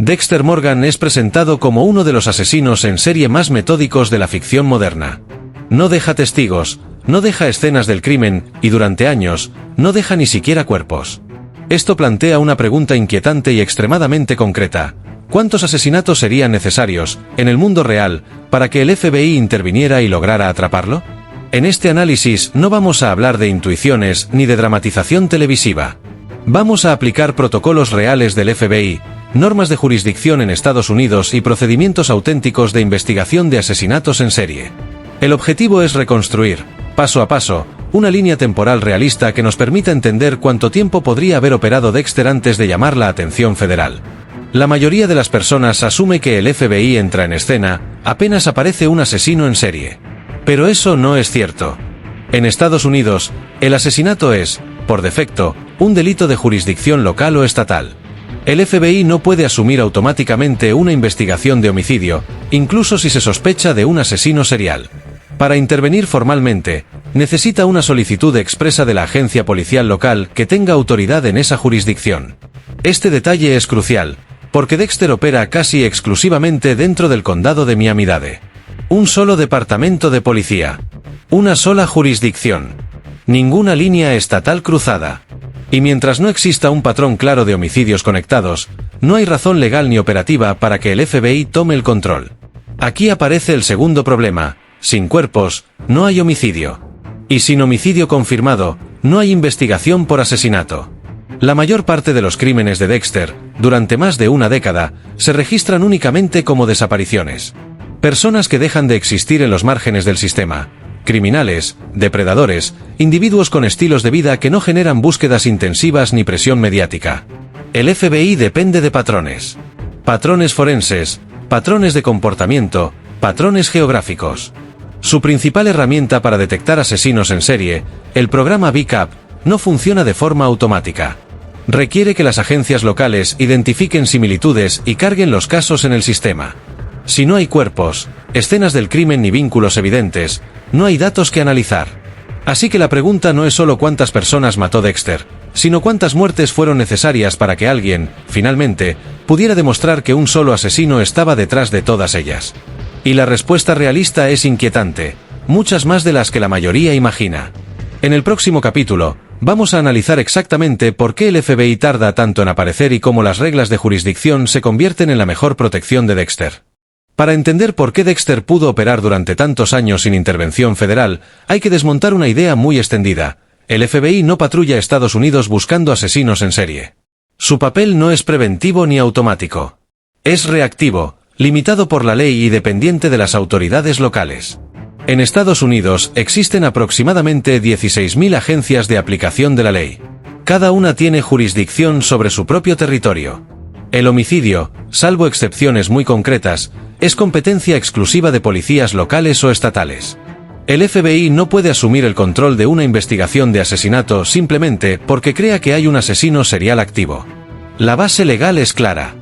Dexter Morgan es presentado como uno de los asesinos en serie más metódicos de la ficción moderna. No deja testigos, no deja escenas del crimen, y durante años, no deja ni siquiera cuerpos. Esto plantea una pregunta inquietante y extremadamente concreta. ¿Cuántos asesinatos serían necesarios, en el mundo real, para que el FBI interviniera y lograra atraparlo? En este análisis no vamos a hablar de intuiciones ni de dramatización televisiva. Vamos a aplicar protocolos reales del FBI, normas de jurisdicción en Estados Unidos y procedimientos auténticos de investigación de asesinatos en serie. El objetivo es reconstruir, paso a paso, una línea temporal realista que nos permita entender cuánto tiempo podría haber operado Dexter antes de llamar la atención federal. La mayoría de las personas asume que el FBI entra en escena apenas aparece un asesino en serie. Pero eso no es cierto. En Estados Unidos, el asesinato es, por defecto, un delito de jurisdicción local o estatal. El FBI no puede asumir automáticamente una investigación de homicidio, incluso si se sospecha de un asesino serial. Para intervenir formalmente, necesita una solicitud expresa de la agencia policial local que tenga autoridad en esa jurisdicción. Este detalle es crucial, porque Dexter opera casi exclusivamente dentro del condado de Miami-Dade. Un solo departamento de policía. Una sola jurisdicción. Ninguna línea estatal cruzada. Y mientras no exista un patrón claro de homicidios conectados, no hay razón legal ni operativa para que el FBI tome el control. Aquí aparece el segundo problema: sin cuerpos, no hay homicidio. Y sin homicidio confirmado, no hay investigación por asesinato. La mayor parte de los crímenes de Dexter, durante más de una década, se registran únicamente como desapariciones. Personas que dejan de existir en los márgenes del sistema. Criminales, depredadores, individuos con estilos de vida que no generan búsquedas intensivas ni presión mediática. El FBI depende de patrones. Patrones forenses, patrones de comportamiento, patrones geográficos. Su principal herramienta para detectar asesinos en serie, el programa BCAP, no funciona de forma automática. Requiere que las agencias locales identifiquen similitudes y carguen los casos en el sistema. Si no hay cuerpos, escenas del crimen ni vínculos evidentes, no hay datos que analizar. Así que la pregunta no es solo cuántas personas mató Dexter, sino cuántas muertes fueron necesarias para que alguien, finalmente, pudiera demostrar que un solo asesino estaba detrás de todas ellas. Y la respuesta realista es inquietante, muchas más de las que la mayoría imagina. En el próximo capítulo, vamos a analizar exactamente por qué el FBI tarda tanto en aparecer y cómo las reglas de jurisdicción se convierten en la mejor protección de Dexter. Para entender por qué Dexter pudo operar durante tantos años sin intervención federal, hay que desmontar una idea muy extendida. El FBI no patrulla Estados Unidos buscando asesinos en serie. Su papel no es preventivo ni automático. Es reactivo, limitado por la ley y dependiente de las autoridades locales. En Estados Unidos existen aproximadamente 16.000 agencias de aplicación de la ley. Cada una tiene jurisdicción sobre su propio territorio. El homicidio, salvo excepciones muy concretas, es competencia exclusiva de policías locales o estatales. El FBI no puede asumir el control de una investigación de asesinato simplemente porque crea que hay un asesino serial activo. La base legal es clara.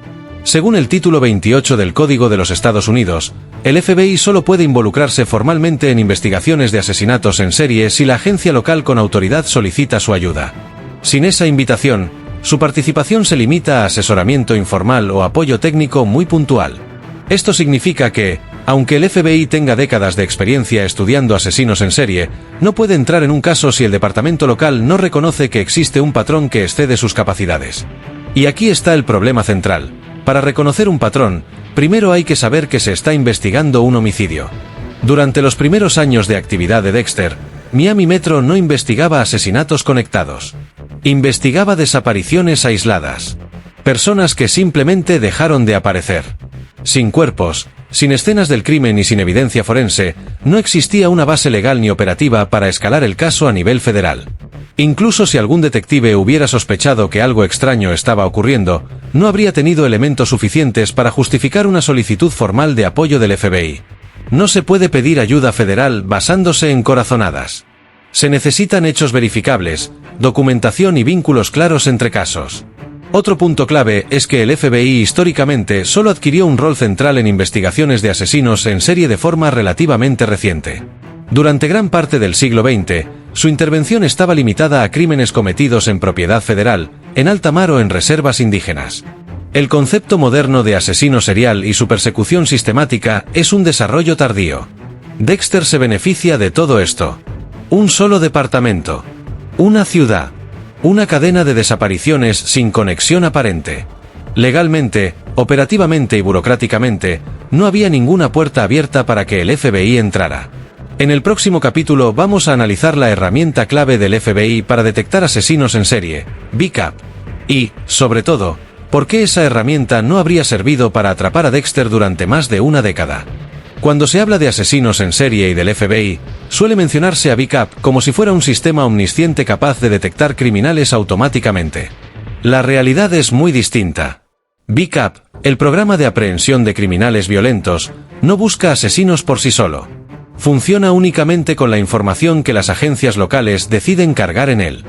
Según el título 28 del Código de los Estados Unidos, el FBI solo puede involucrarse formalmente en investigaciones de asesinatos en serie si la agencia local con autoridad solicita su ayuda. Sin esa invitación, su participación se limita a asesoramiento informal o apoyo técnico muy puntual. Esto significa que, aunque el FBI tenga décadas de experiencia estudiando asesinos en serie, no puede entrar en un caso si el departamento local no reconoce que existe un patrón que excede sus capacidades. Y aquí está el problema central. Para reconocer un patrón, primero hay que saber que se está investigando un homicidio. Durante los primeros años de actividad de Dexter, Miami Metro no investigaba asesinatos conectados. Investigaba desapariciones aisladas. Personas que simplemente dejaron de aparecer. Sin cuerpos, sin escenas del crimen y sin evidencia forense, no existía una base legal ni operativa para escalar el caso a nivel federal. Incluso si algún detective hubiera sospechado que algo extraño estaba ocurriendo, no habría tenido elementos suficientes para justificar una solicitud formal de apoyo del FBI. No se puede pedir ayuda federal basándose en corazonadas. Se necesitan hechos verificables, documentación y vínculos claros entre casos. Otro punto clave es que el FBI históricamente solo adquirió un rol central en investigaciones de asesinos en serie de forma relativamente reciente. Durante gran parte del siglo XX, su intervención estaba limitada a crímenes cometidos en propiedad federal, en alta mar o en reservas indígenas. El concepto moderno de asesino serial y su persecución sistemática es un desarrollo tardío. Dexter se beneficia de todo esto. Un solo departamento. Una ciudad. Una cadena de desapariciones sin conexión aparente. Legalmente, operativamente y burocráticamente, no había ninguna puerta abierta para que el FBI entrara. En el próximo capítulo vamos a analizar la herramienta clave del FBI para detectar asesinos en serie, BCAP. Y, sobre todo, ¿por qué esa herramienta no habría servido para atrapar a Dexter durante más de una década? Cuando se habla de asesinos en serie y del FBI, suele mencionarse a BCAP como si fuera un sistema omnisciente capaz de detectar criminales automáticamente. La realidad es muy distinta. BCAP, el programa de aprehensión de criminales violentos, no busca asesinos por sí solo. Funciona únicamente con la información que las agencias locales deciden cargar en él.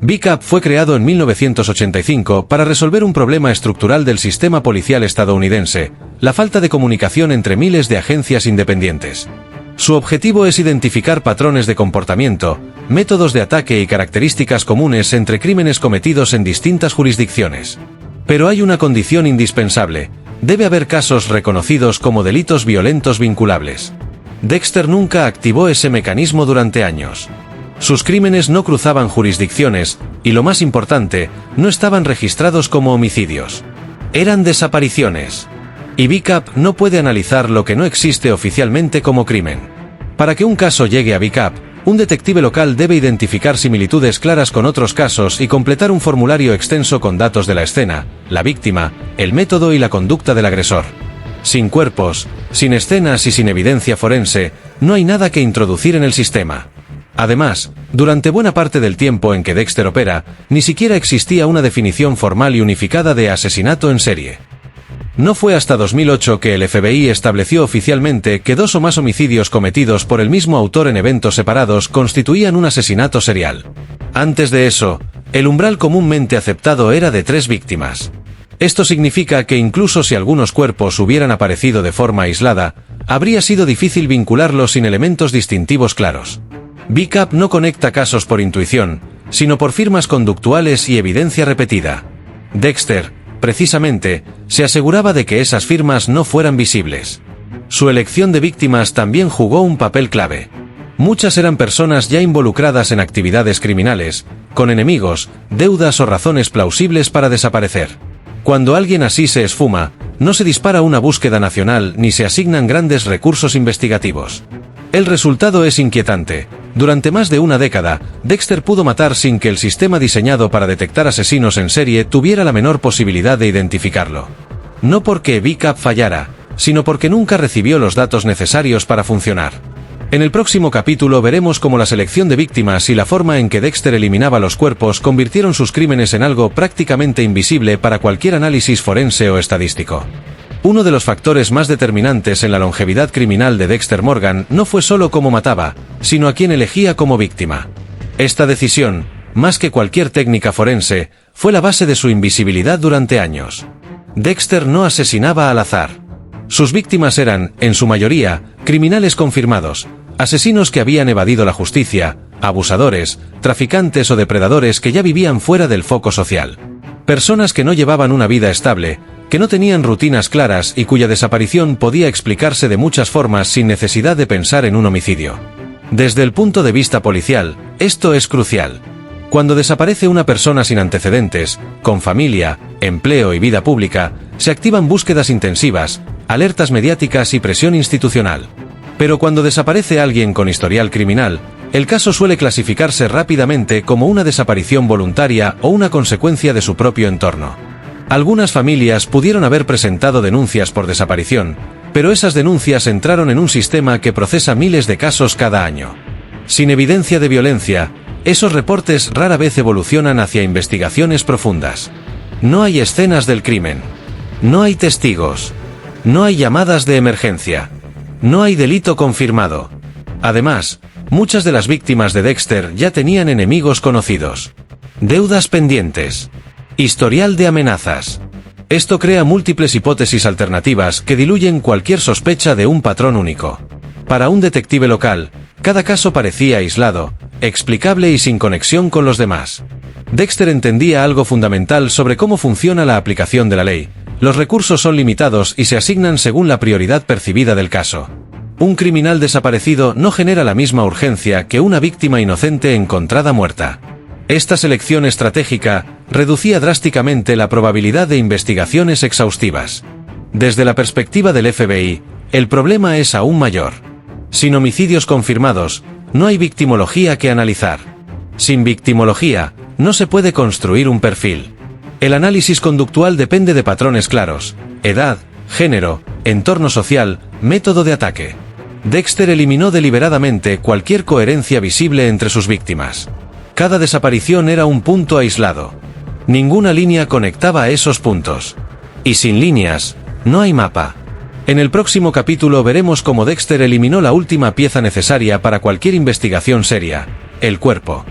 BCAP fue creado en 1985 para resolver un problema estructural del sistema policial estadounidense, la falta de comunicación entre miles de agencias independientes. Su objetivo es identificar patrones de comportamiento, métodos de ataque y características comunes entre crímenes cometidos en distintas jurisdicciones. Pero hay una condición indispensable: debe haber casos reconocidos como delitos violentos vinculables. Dexter nunca activó ese mecanismo durante años. Sus crímenes no cruzaban jurisdicciones, y lo más importante, no estaban registrados como homicidios. Eran desapariciones. Y BCAP no puede analizar lo que no existe oficialmente como crimen. Para que un caso llegue a BCAP, un detective local debe identificar similitudes claras con otros casos y completar un formulario extenso con datos de la escena, la víctima, el método y la conducta del agresor. Sin cuerpos, sin escenas y sin evidencia forense, no hay nada que introducir en el sistema. Además, durante buena parte del tiempo en que Dexter opera, ni siquiera existía una definición formal y unificada de asesinato en serie. No fue hasta 2008 que el FBI estableció oficialmente que 2 o más homicidios cometidos por el mismo autor en eventos separados constituían un asesinato serial. Antes de eso, el umbral comúnmente aceptado era de 3 víctimas. Esto significa que incluso si algunos cuerpos hubieran aparecido de forma aislada, habría sido difícil vincularlos sin elementos distintivos claros. BCAP no conecta casos por intuición, sino por firmas conductuales y evidencia repetida. Dexter, precisamente, se aseguraba de que esas firmas no fueran visibles. Su elección de víctimas también jugó un papel clave. Muchas eran personas ya involucradas en actividades criminales, con enemigos, deudas o razones plausibles para desaparecer. Cuando alguien así se esfuma, no se dispara una búsqueda nacional ni se asignan grandes recursos investigativos. El resultado es inquietante. Durante más de una década, Dexter pudo matar sin que el sistema diseñado para detectar asesinos en serie tuviera la menor posibilidad de identificarlo. No porque BCAP fallara, sino porque nunca recibió los datos necesarios para funcionar. En el próximo capítulo veremos cómo la selección de víctimas y la forma en que Dexter eliminaba los cuerpos convirtieron sus crímenes en algo prácticamente invisible para cualquier análisis forense o estadístico. Uno de los factores más determinantes en la longevidad criminal de Dexter Morgan no fue solo cómo mataba, sino a quién elegía como víctima. Esta decisión, más que cualquier técnica forense, fue la base de su invisibilidad durante años. Dexter no asesinaba al azar. Sus víctimas eran, en su mayoría, criminales confirmados, asesinos que habían evadido la justicia, abusadores, traficantes o depredadores que ya vivían fuera del foco social. Personas que no llevaban una vida estable, que no tenían rutinas claras y cuya desaparición podía explicarse de muchas formas sin necesidad de pensar en un homicidio. Desde el punto de vista policial, esto es crucial. Cuando desaparece una persona sin antecedentes, con familia, empleo y vida pública, se activan búsquedas intensivas, alertas mediáticas y presión institucional. Pero cuando desaparece alguien con historial criminal, el caso suele clasificarse rápidamente como una desaparición voluntaria o una consecuencia de su propio entorno. Algunas familias pudieron haber presentado denuncias por desaparición, pero esas denuncias entraron en un sistema que procesa miles de casos cada año. Sin evidencia de violencia, esos reportes rara vez evolucionan hacia investigaciones profundas. No hay escenas del crimen. No hay testigos. No hay llamadas de emergencia. No hay delito confirmado. Además, muchas de las víctimas de Dexter ya tenían enemigos conocidos. Deudas pendientes. Historial de amenazas. Esto crea múltiples hipótesis alternativas que diluyen cualquier sospecha de un patrón único. Para un detective local, cada caso parecía aislado, explicable y sin conexión con los demás. Dexter entendía algo fundamental sobre cómo funciona la aplicación de la ley, Los recursos son limitados y se asignan según la prioridad percibida del caso. Un criminal desaparecido no genera la misma urgencia que una víctima inocente encontrada muerta. Esta selección estratégica reducía drásticamente la probabilidad de investigaciones exhaustivas. Desde la perspectiva del FBI, el problema es aún mayor. Sin homicidios confirmados, no hay victimología que analizar. Sin victimología, no se puede construir un perfil. El análisis conductual depende de patrones claros: edad, género, entorno social, método de ataque. Dexter eliminó deliberadamente cualquier coherencia visible entre sus víctimas. Cada desaparición era un punto aislado. Ninguna línea conectaba a esos puntos. Y sin líneas, no hay mapa. En el próximo capítulo veremos cómo Dexter eliminó la última pieza necesaria para cualquier investigación seria: el cuerpo.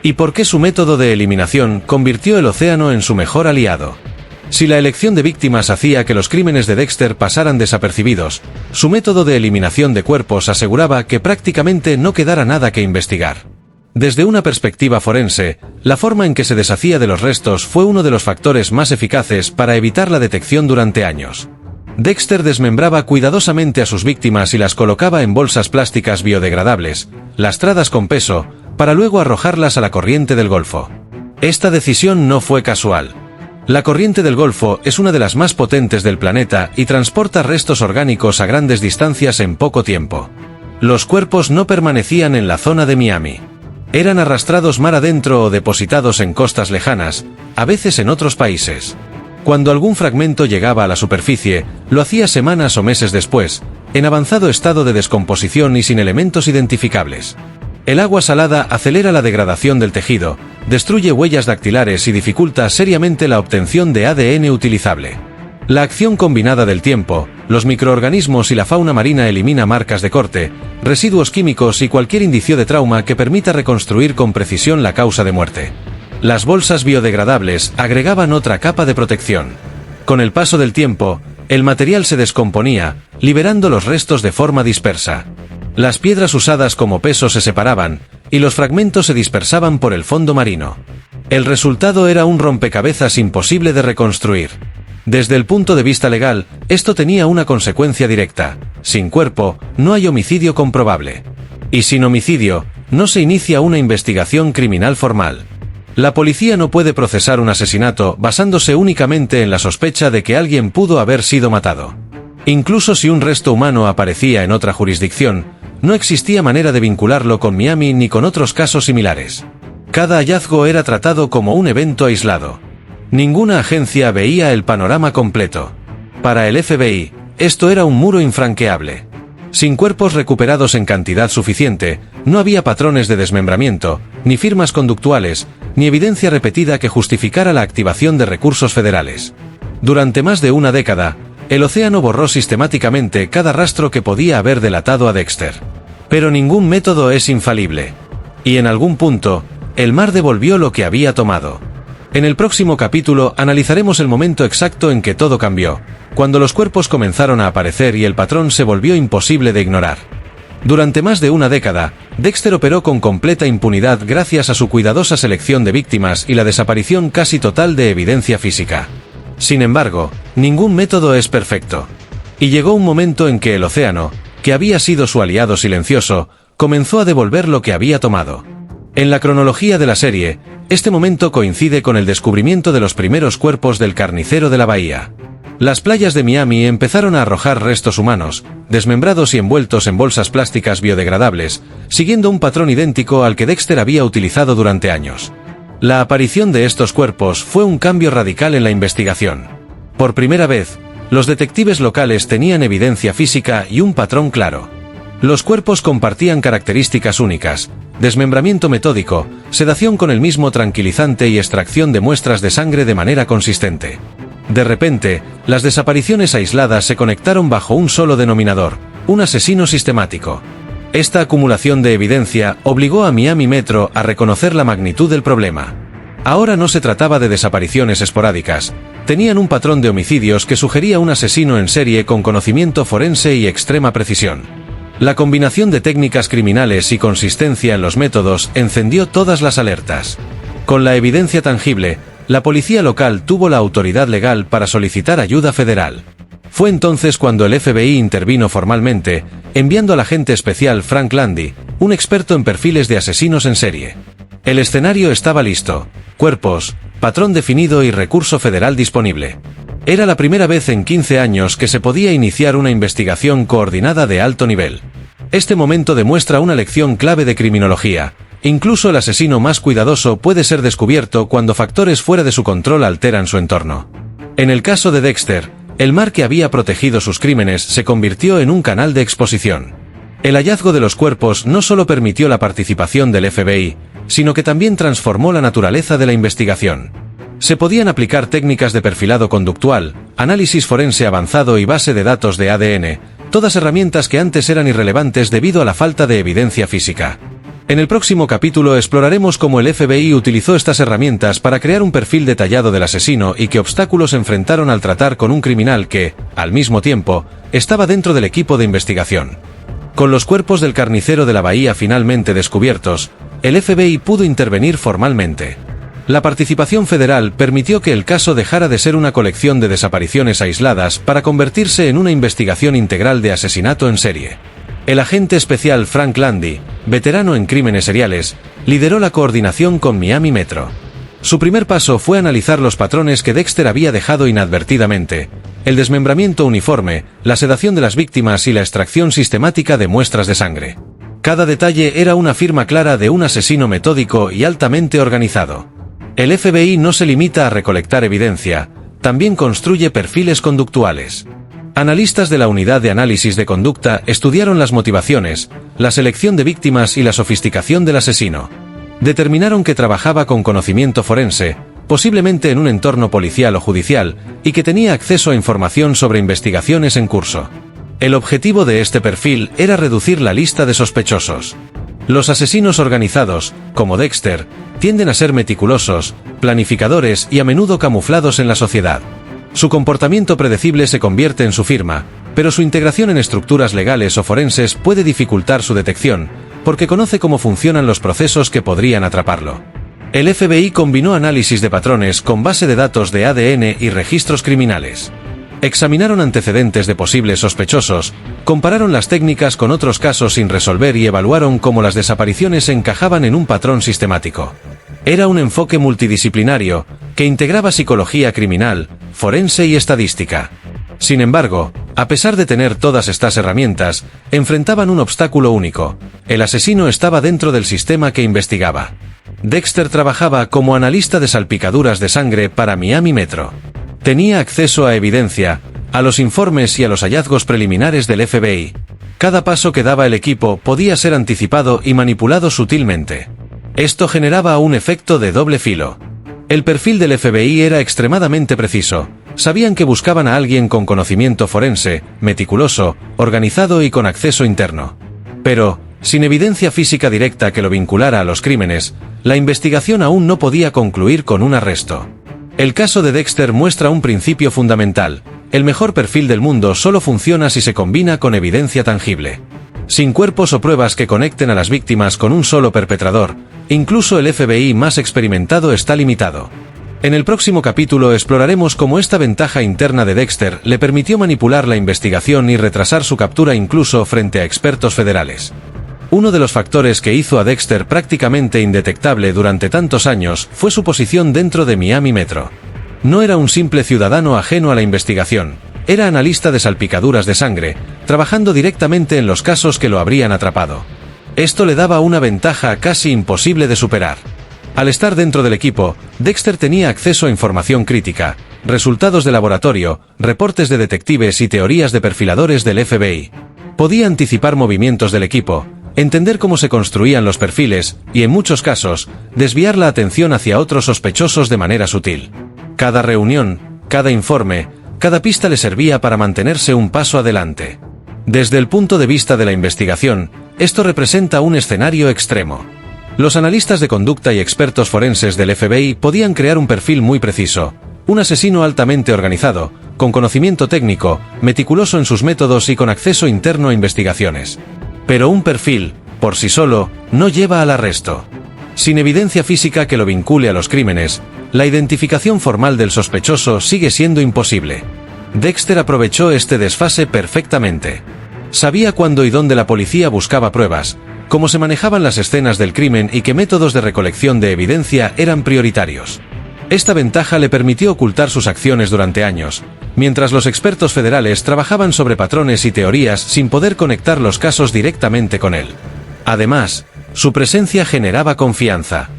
Y por qué su método de eliminación convirtió el océano en su mejor aliado. Si la elección de víctimas hacía que los crímenes de Dexter pasaran desapercibidos, su método de eliminación de cuerpos aseguraba que prácticamente no quedara nada que investigar. Desde una perspectiva forense, la forma en que se deshacía de los restos fue uno de los factores más eficaces para evitar la detección durante años. Dexter desmembraba cuidadosamente a sus víctimas y las colocaba en bolsas plásticas biodegradables, lastradas con peso, para luego arrojarlas a la corriente del Golfo. Esta decisión no fue casual. La corriente del Golfo es una de las más potentes del planeta y transporta restos orgánicos a grandes distancias en poco tiempo. Los cuerpos no permanecían en la zona de Miami. Eran arrastrados mar adentro o depositados en costas lejanas, a veces en otros países. Cuando algún fragmento llegaba a la superficie, lo hacía semanas o meses después, en avanzado estado de descomposición y sin elementos identificables. El agua salada acelera la degradación del tejido, destruye huellas dactilares y dificulta seriamente la obtención de ADN utilizable. La acción combinada del tiempo, los microorganismos y la fauna marina elimina marcas de corte, residuos químicos y cualquier indicio de trauma que permita reconstruir con precisión la causa de muerte. Las bolsas biodegradables agregaban otra capa de protección. Con el paso del tiempo, el material se descomponía, liberando los restos de forma dispersa. Las piedras usadas como peso se separaban, y los fragmentos se dispersaban por el fondo marino. El resultado era un rompecabezas imposible de reconstruir. Desde el punto de vista legal, esto tenía una consecuencia directa: sin cuerpo, no hay homicidio comprobable. Y sin homicidio, no se inicia una investigación criminal formal. La policía no puede procesar un asesinato basándose únicamente en la sospecha de que alguien pudo haber sido matado. Incluso si un resto humano aparecía en otra jurisdicción, no existía manera de vincularlo con Miami ni con otros casos similares. Cada hallazgo era tratado como un evento aislado. Ninguna agencia veía el panorama completo. Para el FBI, esto era un muro infranqueable. Sin cuerpos recuperados en cantidad suficiente, no había patrones de desmembramiento, ni firmas conductuales, ni evidencia repetida que justificara la activación de recursos federales. Durante más de una década, el océano borró sistemáticamente cada rastro que podía haber delatado a Dexter. Pero ningún método es infalible. Y en algún punto, el mar devolvió lo que había tomado. En el próximo capítulo analizaremos el momento exacto en que todo cambió, cuando los cuerpos comenzaron a aparecer y el patrón se volvió imposible de ignorar. Durante más de una década, Dexter operó con completa impunidad gracias a su cuidadosa selección de víctimas y la desaparición casi total de evidencia física. Sin embargo, ningún método es perfecto. Y llegó un momento en que el océano, que había sido su aliado silencioso, comenzó a devolver lo que había tomado. En la cronología de la serie, este momento coincide con el descubrimiento de los primeros cuerpos del carnicero de la bahía. Las playas de Miami empezaron a arrojar restos humanos, desmembrados y envueltos en bolsas plásticas biodegradables, siguiendo un patrón idéntico al que Dexter había utilizado durante años. La aparición de estos cuerpos fue un cambio radical en la investigación. Por primera vez, los detectives locales tenían evidencia física y un patrón claro. Los cuerpos compartían características únicas: desmembramiento metódico, sedación con el mismo tranquilizante y extracción de muestras de sangre de manera consistente. De repente, las desapariciones aisladas se conectaron bajo un solo denominador: un asesino sistemático. Esta acumulación de evidencia obligó a Miami Metro a reconocer la magnitud del problema. Ahora no se trataba de desapariciones esporádicas, tenían un patrón de homicidios que sugería un asesino en serie con conocimiento forense y extrema precisión. La combinación de técnicas criminales y consistencia en los métodos encendió todas las alertas. Con la evidencia tangible, La policía local tuvo la autoridad legal para solicitar ayuda federal. Fue entonces cuando el FBI intervino formalmente, enviando al agente especial Frank Landy, un experto en perfiles de asesinos en serie. El escenario estaba listo: cuerpos, patrón definido y recurso federal disponible. Era la primera vez en 15 años que se podía iniciar una investigación coordinada de alto nivel. Este momento demuestra una lección clave de criminología. Incluso el asesino más cuidadoso puede ser descubierto cuando factores fuera de su control alteran su entorno. En el caso de Dexter, el mar que había protegido sus crímenes se convirtió en un canal de exposición. El hallazgo de los cuerpos no solo permitió la participación del FBI, sino que también transformó la naturaleza de la investigación. Se podían aplicar técnicas de perfilado conductual, análisis forense avanzado y base de datos de ADN, todas herramientas que antes eran irrelevantes debido a la falta de evidencia física. En el próximo capítulo exploraremos cómo el FBI utilizó estas herramientas para crear un perfil detallado del asesino y qué obstáculos enfrentaron al tratar con un criminal que, al mismo tiempo, estaba dentro del equipo de investigación. Con los cuerpos del carnicero de la bahía finalmente descubiertos, el FBI pudo intervenir formalmente. La participación federal permitió que el caso dejara de ser una colección de desapariciones aisladas para convertirse en una investigación integral de asesinato en serie. El agente especial Frank Landy, veterano en crímenes seriales, lideró la coordinación con Miami Metro. Su primer paso fue analizar los patrones que Dexter había dejado inadvertidamente: el desmembramiento uniforme, la sedación de las víctimas y la extracción sistemática de muestras de sangre. Cada detalle era una firma clara de un asesino metódico y altamente organizado. El FBI no se limita a recolectar evidencia, también construye perfiles conductuales. Analistas de la Unidad de Análisis de Conducta estudiaron las motivaciones, la selección de víctimas y la sofisticación del asesino. Determinaron que trabajaba con conocimiento forense, posiblemente en un entorno policial o judicial, y que tenía acceso a información sobre investigaciones en curso. El objetivo de este perfil era reducir la lista de sospechosos. Los asesinos organizados, como Dexter, tienden a ser meticulosos, planificadores y a menudo camuflados en la sociedad. Su comportamiento predecible se convierte en su firma, pero su integración en estructuras legales o forenses puede dificultar su detección, porque conoce cómo funcionan los procesos que podrían atraparlo. El FBI combinó análisis de patrones con base de datos de ADN y registros criminales. Examinaron antecedentes de posibles sospechosos, compararon las técnicas con otros casos sin resolver y evaluaron cómo las desapariciones encajaban en un patrón sistemático. Era un enfoque multidisciplinario, que integraba psicología criminal, forense y estadística. Sin embargo, a pesar de tener todas estas herramientas, enfrentaban un obstáculo único: el asesino estaba dentro del sistema que investigaba. Dexter trabajaba como analista de salpicaduras de sangre para Miami Metro. Tenía acceso a evidencia, a los informes y a los hallazgos preliminares del FBI. Cada paso que daba el equipo podía ser anticipado y manipulado sutilmente. Esto generaba un efecto de doble filo. El perfil del FBI era extremadamente preciso. Sabían que buscaban a alguien con conocimiento forense, meticuloso, organizado y con acceso interno. Pero, sin evidencia física directa que lo vinculara a los crímenes, la investigación aún no podía concluir con un arresto. El caso de Dexter muestra un principio fundamental: el mejor perfil del mundo solo funciona si se combina con evidencia tangible. Sin cuerpos o pruebas que conecten a las víctimas con un solo perpetrador, incluso el FBI más experimentado está limitado. En el próximo capítulo exploraremos cómo esta ventaja interna de Dexter le permitió manipular la investigación y retrasar su captura incluso frente a expertos federales. Uno de los factores que hizo a Dexter prácticamente indetectable durante tantos años fue su posición dentro de Miami Metro. No era un simple ciudadano ajeno a la investigación, era analista de salpicaduras de sangre, trabajando directamente en los casos que lo habrían atrapado. Esto le daba una ventaja casi imposible de superar. Al estar dentro del equipo, Dexter tenía acceso a información crítica, resultados de laboratorio, reportes de detectives y teorías de perfiladores del FBI. Podía anticipar movimientos del equipo, entender cómo se construían los perfiles, y en muchos casos, desviar la atención hacia otros sospechosos de manera sutil. Cada reunión, cada informe, cada pista le servía para mantenerse un paso adelante. Desde el punto de vista de la investigación, esto representa un escenario extremo. Los analistas de conducta y expertos forenses del FBI podían crear un perfil muy preciso: un asesino altamente organizado, con conocimiento técnico, meticuloso en sus métodos y con acceso interno a investigaciones. Pero un perfil, por sí solo, no lleva al arresto. Sin evidencia física que lo vincule a los crímenes, La identificación formal del sospechoso sigue siendo imposible. Dexter aprovechó este desfase perfectamente. Sabía cuándo y dónde la policía buscaba pruebas, cómo se manejaban las escenas del crimen y qué métodos de recolección de evidencia eran prioritarios. Esta ventaja le permitió ocultar sus acciones durante años, mientras los expertos federales trabajaban sobre patrones y teorías sin poder conectar los casos directamente con él. Además, su presencia generaba confianza.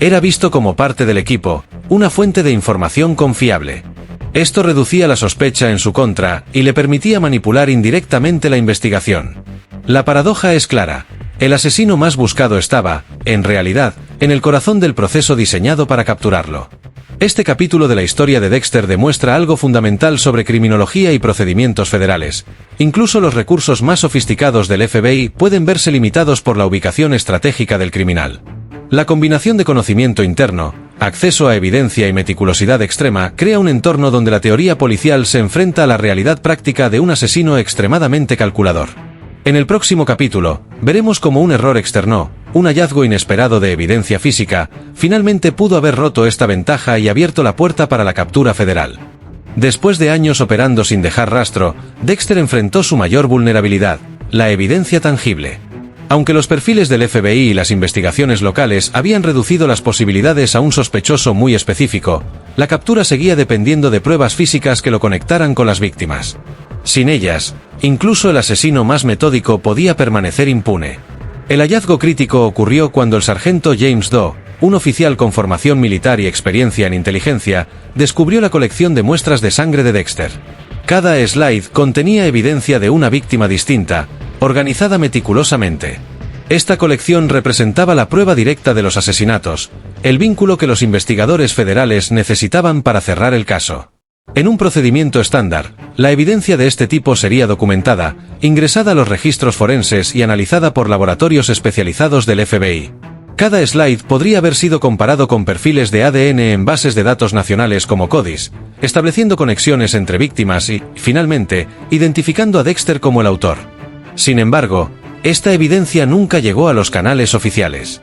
Era visto como parte del equipo, una fuente de información confiable. Esto reducía la sospecha en su contra y le permitía manipular indirectamente la investigación. La paradoja es clara. El asesino más buscado estaba, en realidad, en el corazón del proceso diseñado para capturarlo. Este capítulo de la historia de Dexter demuestra algo fundamental sobre criminología y procedimientos federales. Incluso los recursos más sofisticados del FBI pueden verse limitados por la ubicación estratégica del criminal. La combinación de conocimiento interno, acceso a evidencia y meticulosidad extrema crea un entorno donde la teoría policial se enfrenta a la realidad práctica de un asesino extremadamente calculador. En el próximo capítulo, veremos cómo un error externo, un hallazgo inesperado de evidencia física, finalmente pudo haber roto esta ventaja y abierto la puerta para la captura federal. Después de años operando sin dejar rastro, Dexter enfrentó su mayor vulnerabilidad, la evidencia tangible. Aunque los perfiles del FBI y las investigaciones locales habían reducido las posibilidades a un sospechoso muy específico, la captura seguía dependiendo de pruebas físicas que lo conectaran con las víctimas. Sin ellas, incluso el asesino más metódico podía permanecer impune. El hallazgo crítico ocurrió cuando el sargento James Doe, un oficial con formación militar y experiencia en inteligencia, descubrió la colección de muestras de sangre de Dexter. Cada slide contenía evidencia de una víctima distinta, organizada meticulosamente. Esta colección representaba la prueba directa de los asesinatos, el vínculo que los investigadores federales necesitaban para cerrar el caso. En un procedimiento estándar, la evidencia de este tipo sería documentada, ingresada a los registros forenses y analizada por laboratorios especializados del FBI. Cada slide podría haber sido comparado con perfiles de ADN en bases de datos nacionales como CODIS, estableciendo conexiones entre víctimas y, finalmente, identificando a Dexter como el autor. Sin embargo, esta evidencia nunca llegó a los canales oficiales.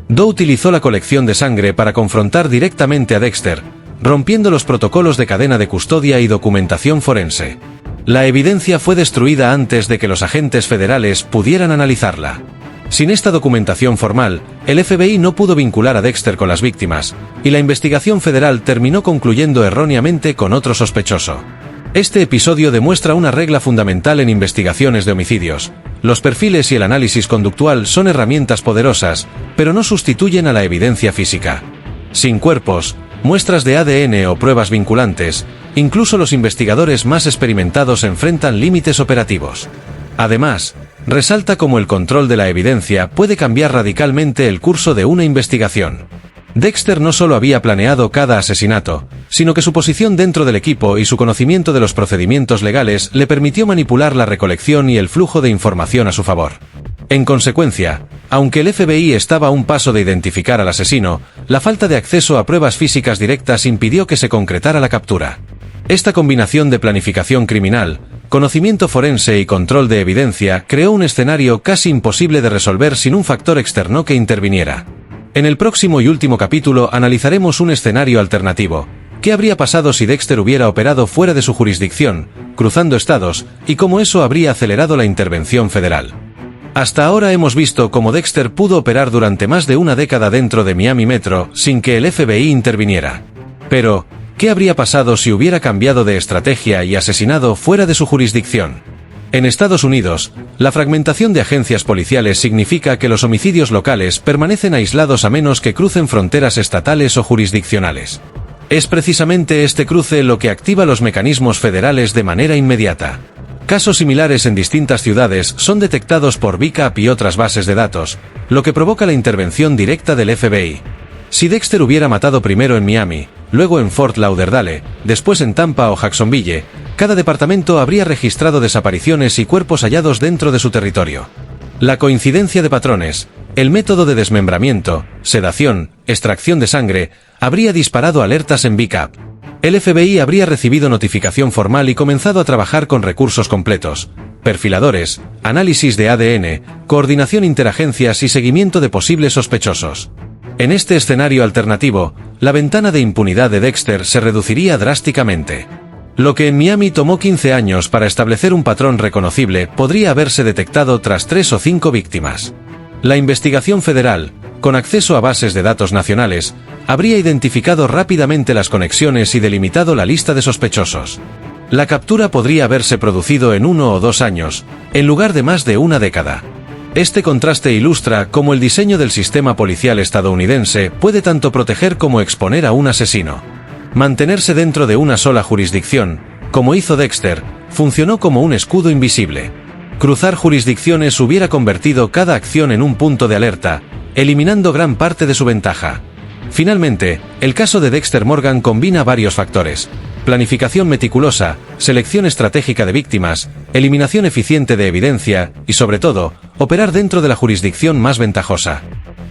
Doe utilizó la colección de sangre para confrontar directamente a Dexter, rompiendo los protocolos de cadena de custodia y documentación forense. La evidencia fue destruida antes de que los agentes federales pudieran analizarla. Sin esta documentación formal, el FBI no pudo vincular a Dexter con las víctimas, y la investigación federal terminó concluyendo erróneamente con otro sospechoso. Este episodio demuestra una regla fundamental en investigaciones de homicidios. Los perfiles y el análisis conductual son herramientas poderosas, pero no sustituyen a la evidencia física. Sin cuerpos, muestras de ADN o pruebas vinculantes, incluso los investigadores más experimentados enfrentan límites operativos. Además, resalta cómo el control de la evidencia puede cambiar radicalmente el curso de una investigación. Dexter no solo había planeado cada asesinato, sino que su posición dentro del equipo y su conocimiento de los procedimientos legales le permitió manipular la recolección y el flujo de información a su favor. En consecuencia, aunque el FBI estaba a un paso de identificar al asesino, la falta de acceso a pruebas físicas directas impidió que se concretara la captura. Esta combinación de planificación criminal, conocimiento forense y control de evidencia creó un escenario casi imposible de resolver sin un factor externo que interviniera. En el próximo y último capítulo analizaremos un escenario alternativo. ¿Qué habría pasado si Dexter hubiera operado fuera de su jurisdicción, cruzando estados, y cómo eso habría acelerado la intervención federal? Hasta ahora hemos visto cómo Dexter pudo operar durante más de una década dentro de Miami Metro sin que el FBI interviniera. Pero, ¿qué habría pasado si hubiera cambiado de estrategia y asesinado fuera de su jurisdicción? En Estados Unidos, la fragmentación de agencias policiales significa que los homicidios locales permanecen aislados a menos que crucen fronteras estatales o jurisdiccionales. Es precisamente este cruce lo que activa los mecanismos federales de manera inmediata. Casos similares en distintas ciudades son detectados por BCAP y otras bases de datos, lo que provoca la intervención directa del FBI. Si Dexter hubiera matado primero en Miami, luego en Fort Lauderdale, después en Tampa o Jacksonville, cada departamento habría registrado desapariciones y cuerpos hallados dentro de su territorio. La coincidencia de patrones, el método de desmembramiento, sedación, extracción de sangre, habría disparado alertas en BCAP. El FBI habría recibido notificación formal y comenzado a trabajar con recursos completos, perfiladores, análisis de ADN, coordinación interagencias y seguimiento de posibles sospechosos. En este escenario alternativo, la ventana de impunidad de Dexter se reduciría drásticamente. Lo que en Miami tomó 15 años para establecer un patrón reconocible podría haberse detectado tras 3 o 5 víctimas. La investigación federal, con acceso a bases de datos nacionales, habría identificado rápidamente las conexiones y delimitado la lista de sospechosos. La captura podría haberse producido en 1 o 2 años, en lugar de más de una década. Este contraste ilustra cómo el diseño del sistema policial estadounidense puede tanto proteger como exponer a un asesino. Mantenerse dentro de una sola jurisdicción, como hizo Dexter, funcionó como un escudo invisible. Cruzar jurisdicciones hubiera convertido cada acción en un punto de alerta, eliminando gran parte de su ventaja. Finalmente, el caso de Dexter Morgan combina varios factores: planificación meticulosa, selección estratégica de víctimas, eliminación eficiente de evidencia y, sobre todo, operar dentro de la jurisdicción más ventajosa.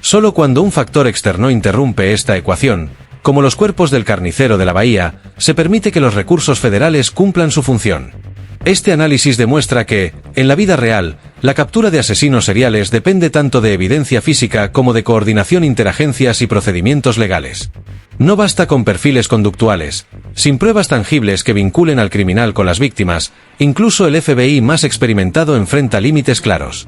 Solo cuando un factor externo interrumpe esta ecuación, como los cuerpos del carnicero de la bahía, se permite que los recursos federales cumplan su función. Este análisis demuestra que, en la vida real, la captura de asesinos seriales depende tanto de evidencia física como de coordinación interagencias y procedimientos legales. No basta con perfiles conductuales. Sin pruebas tangibles que vinculen al criminal con las víctimas, incluso el FBI más experimentado enfrenta límites claros.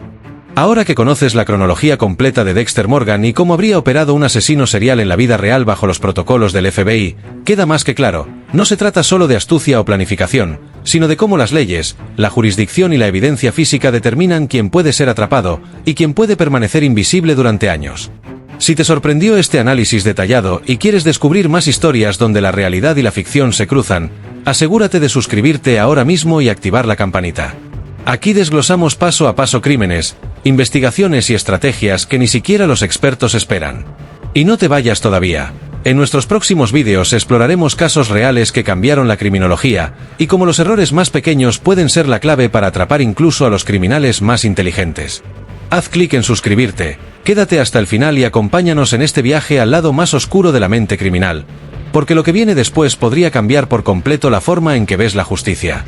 Ahora que conoces la cronología completa de Dexter Morgan y cómo habría operado un asesino serial en la vida real bajo los protocolos del FBI, queda más que claro, no se trata solo de astucia o planificación, sino de cómo las leyes, la jurisdicción y la evidencia física determinan quién puede ser atrapado y quién puede permanecer invisible durante años. Si te sorprendió este análisis detallado y quieres descubrir más historias donde la realidad y la ficción se cruzan, asegúrate de suscribirte ahora mismo y activar la campanita. Aquí desglosamos paso a paso crímenes, investigaciones y estrategias que ni siquiera los expertos esperan. Y no te vayas todavía. En nuestros próximos vídeos exploraremos casos reales que cambiaron la criminología, y cómo los errores más pequeños pueden ser la clave para atrapar incluso a los criminales más inteligentes. Haz clic en suscribirte, quédate hasta el final y acompáñanos en este viaje al lado más oscuro de la mente criminal, porque lo que viene después podría cambiar por completo la forma en que ves la justicia.